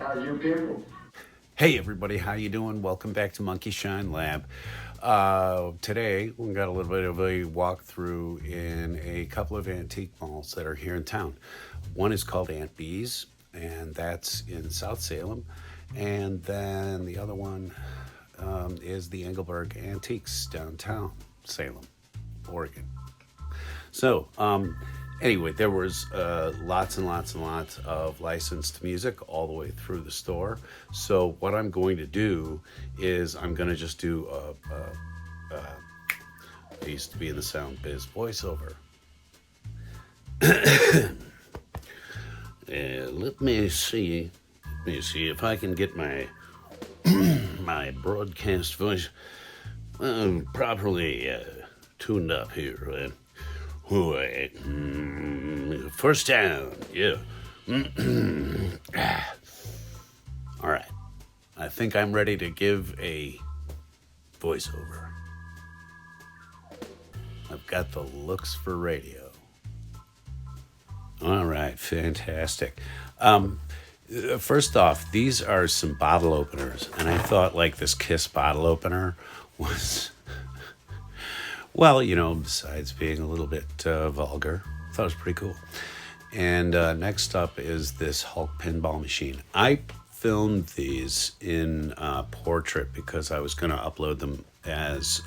How's your pimple? Hey everybody, how you doing? Welcome back to Monkey Shine Lab. Today we got a little bit of a walkthrough in a couple of antique malls that are here in town. One is called Aunt Bee's, and that's in South Salem, and then the other one is the Engelberg Antiks downtown Salem, Oregon. So, anyway, there was lots and lots and lots of licensed music all the way through the store. So what I'm going to do is I'm going to just do I used to be in the sound biz voiceover. Let me see. Let me see if I can get my my broadcast voice properly tuned up here. First down, yeah. All right. I think I'm ready to give a voiceover. I've got the looks for radio. All right, fantastic. First off, these are some bottle openers, and I thought like this Kiss bottle opener was, well, besides being a little bit vulgar, I thought it was pretty cool. And next up is this Hulk pinball machine. I filmed these in portrait because I was going to upload them as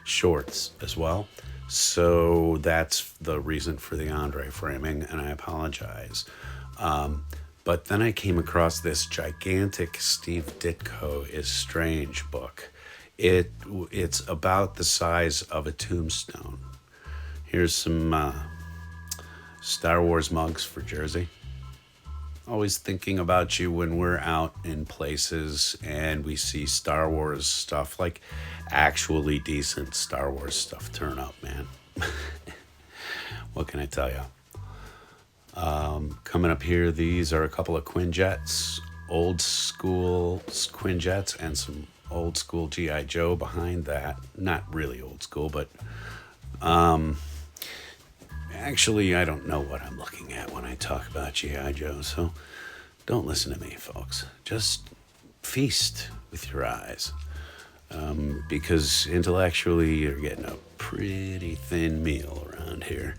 shorts as well. So that's the reason for the Andre framing, and I apologize. But then I came across this gigantic Steve Ditko is Strange book. It's about the size of a tombstone. Here's some Star Wars mugs for Jersey. Always thinking about you when we're out in places and we see Star Wars stuff, like actually decent Star Wars stuff turn up, man. What can I tell you? Coming up here, these are a couple of Quinjets, old school Quinjets, and some old school G.I. Joe behind that. Not really old school, but actually, I don't know what I'm looking at when I talk about G.I. Joe, so don't listen to me, folks. Just feast with your eyes, because intellectually, you're getting a pretty thin meal around here.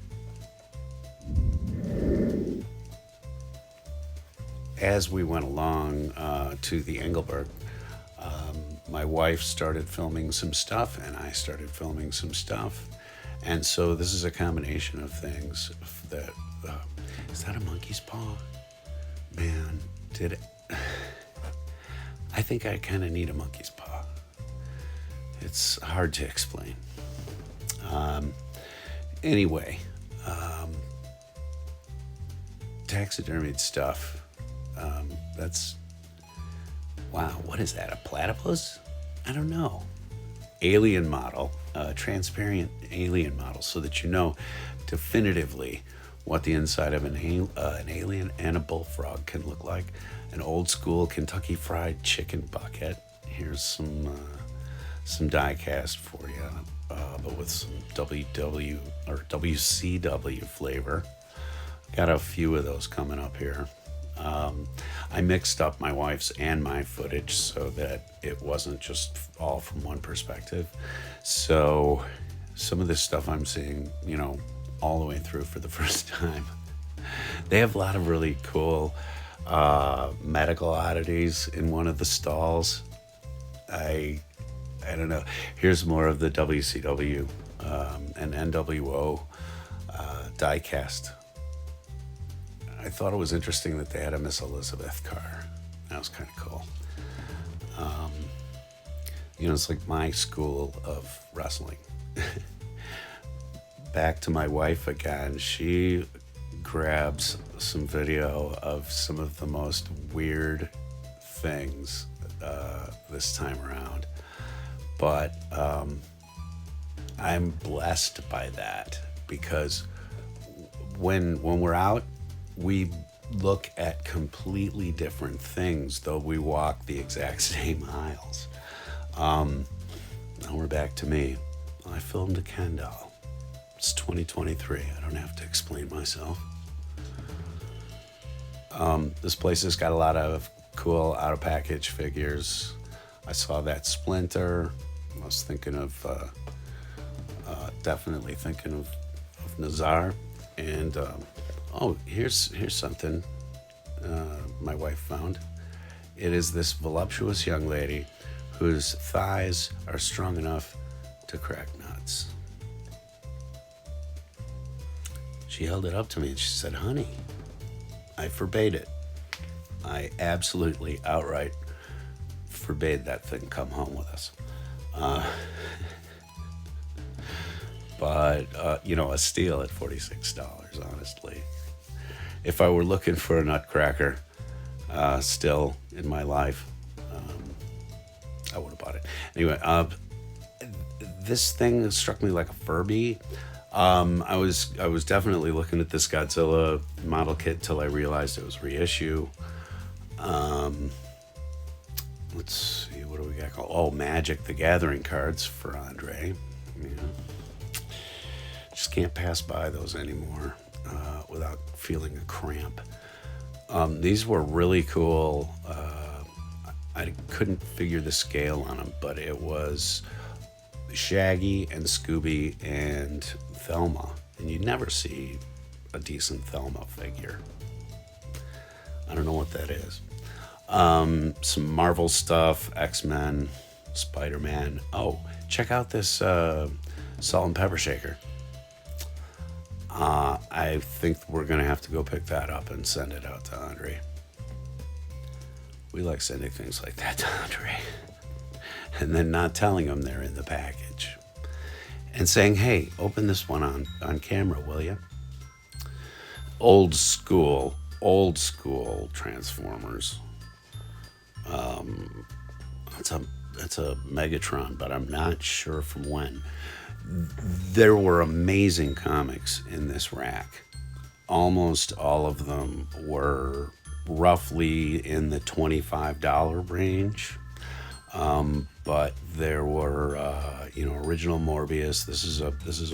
As we went along to the Engelberg, my wife started filming some stuff, and I started filming some stuff. And so this is a combination of things that, is that a monkey's paw? Man, I think I kind of need a monkey's paw. It's hard to explain. Anyway, taxidermied stuff. That's, wow, what is that, a platypus? I don't know. Alien model, transparent alien model, so that you know definitively what the inside of an alien and a bullfrog can look like. An old school Kentucky Fried Chicken bucket. Here's some die cast for you, but with some WW or WCW flavor. Got a few of those coming up here. I mixed up my wife's and my footage so that it wasn't just all from one perspective. So some of this stuff I'm seeing, all the way through for the first time. They have a lot of really cool medical oddities in one of the stalls. I don't know. Here's more of the WCW and NWO die-cast. I thought it was interesting that they had a Miss Elizabeth car. That was kind of cool. It's like my school of wrestling. Back to my wife again. She grabs some video of some of the most weird things this time around. But I'm blessed by that because when we're out, we look at completely different things, though we walk the exact same aisles. Now we're back to me. I filmed a Ken doll. It's 2023. I don't have to explain myself. This place has got a lot of cool out of package figures. I saw that Splinter. I was thinking of definitely thinking of Nazar. And oh, here's something my wife found. It is this voluptuous young lady whose thighs are strong enough to crack nuts. She held it up to me and she said, "Honey, I forbade it. I absolutely outright forbade that thing come home with us." But a steal at $46, honestly. If I were looking for a nutcracker still in my life, I would have bought it. Anyway, this thing struck me like a Furby. I was definitely looking at this Godzilla model kit till I realized it was reissue. Let's see, what do we got called? Oh, Magic the Gathering cards for Andre. Yeah. Just can't pass by those anymore without feeling a cramp. These were really cool. I couldn't figure the scale on them, but it was Shaggy and Scooby and Thelma. And you never see a decent Thelma figure. I don't know what that is. Some Marvel stuff, X-Men, Spider-Man. Oh, check out this salt and pepper shaker. I think we're going to have to go pick that up and send it out to Andre. We like sending things like that to Andre. And then not telling him they're in the package. And saying, "Hey, open this one on camera, will you?" Old school Transformers. That's a Megatron, but I'm not sure from when. There were amazing comics in this rack. Almost all of them were roughly in the $25 range. But there were, original Morbius. This is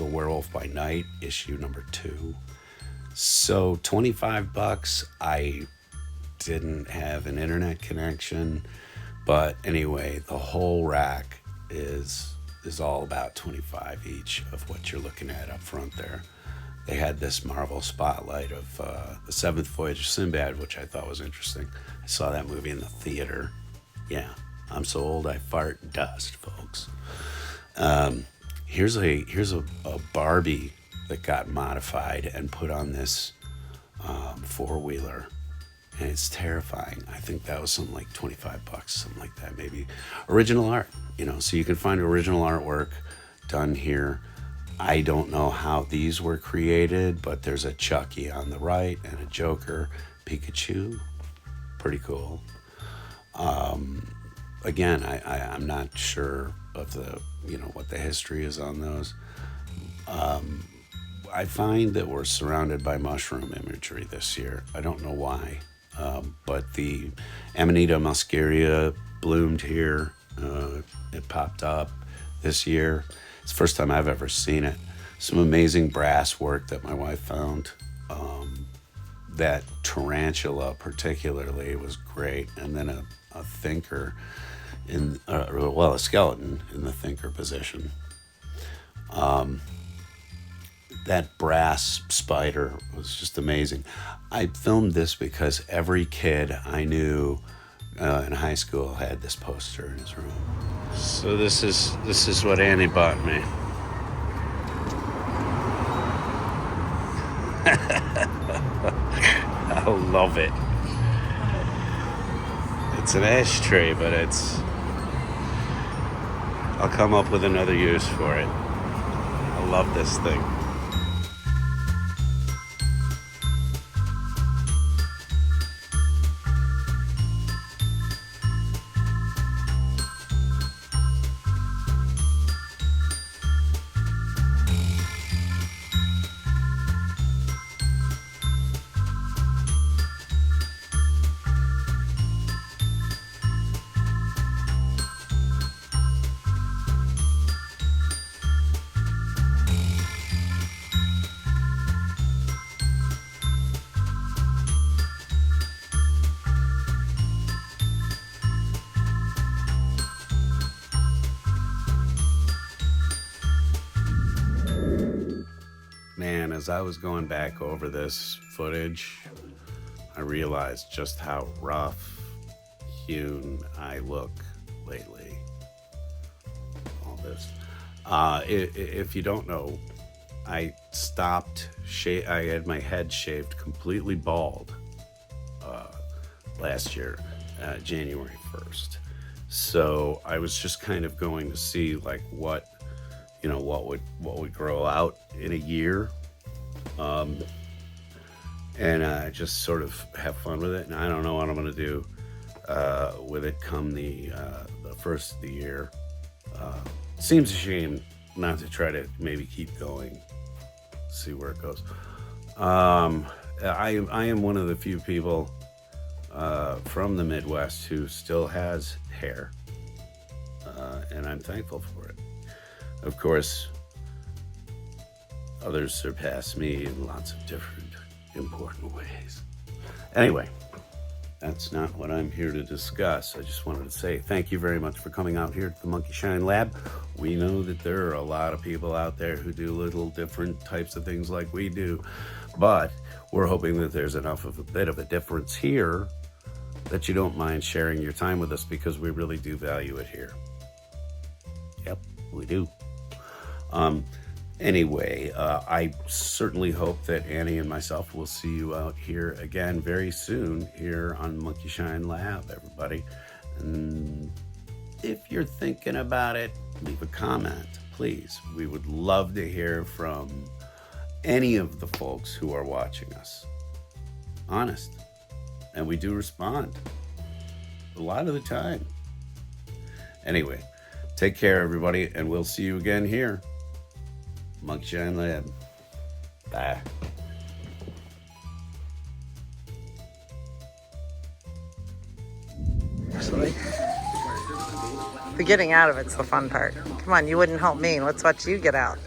a Werewolf by Night, issue number 2. So $25. I didn't have an internet connection, but anyway, the whole rack is all about $25 each of what you're looking at up front there. They had this Marvel spotlight of the Seventh Voyage of Sinbad, which I thought was interesting. I saw that movie in the theater. Yeah, I'm so old I fart dust, folks. Here's a Barbie that got modified and put on this four-wheeler, and it's terrifying. I think that was something like $25, something like that, maybe. Original art, so you can find original artwork done here. I don't know how these were created, but there's a Chucky on the right and a Joker, Pikachu, pretty cool. Again, I'm not sure of the, what the history is on those. I find that we're surrounded by mushroom imagery this year. I don't know why, but the Amanita muscaria bloomed here. It popped up this year. It's the first time I've ever seen it. Some amazing brass work that my wife found. That tarantula particularly was great. And then a thinker a skeleton in the thinker position. That brass spider was just amazing. I filmed this because every kid I knew in high school had this poster in his room. So this is what Annie bought me. I love it. It's an ashtray, but I'll come up with another use for it. I love this thing. as I was going back over this footage, I realized just how rough hewn I look lately. All this. If you don't know, I stopped. I had my head shaved completely bald last year, January 1st. So I was just kind of going to see like what would grow out in a year, and just sort of have fun with it. And I don't know what I'm going to do with it come the first of the year. Seems a shame not to try to maybe keep going, see where it goes. I am one of the few people from the Midwest who still has hair, and I'm thankful for it. Of course, others surpass me in lots of different important ways. Anyway, that's not what I'm here to discuss. I just wanted to say thank you very much for coming out here to the Monkey Shine Lab. We know that there are a lot of people out there who do little different types of things like we do, but we're hoping that there's enough of a bit of a difference here that you don't mind sharing your time with us, because we really do value it here. Yep, we do. Anyway, I certainly hope that Annie and myself will see you out here again very soon here on Monkey Shine Lab, everybody. And if you're thinking about it, leave a comment, please. We would love to hear from any of the folks who are watching us. Honest. And we do respond a lot of the time. Anyway, take care, everybody, and we'll see you again here. Monkey Shine Lab. Bye. Actually, the getting out of it's the fun part. Come on, you wouldn't help me. Let's watch you get out.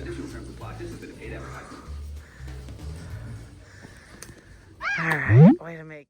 All right, way to make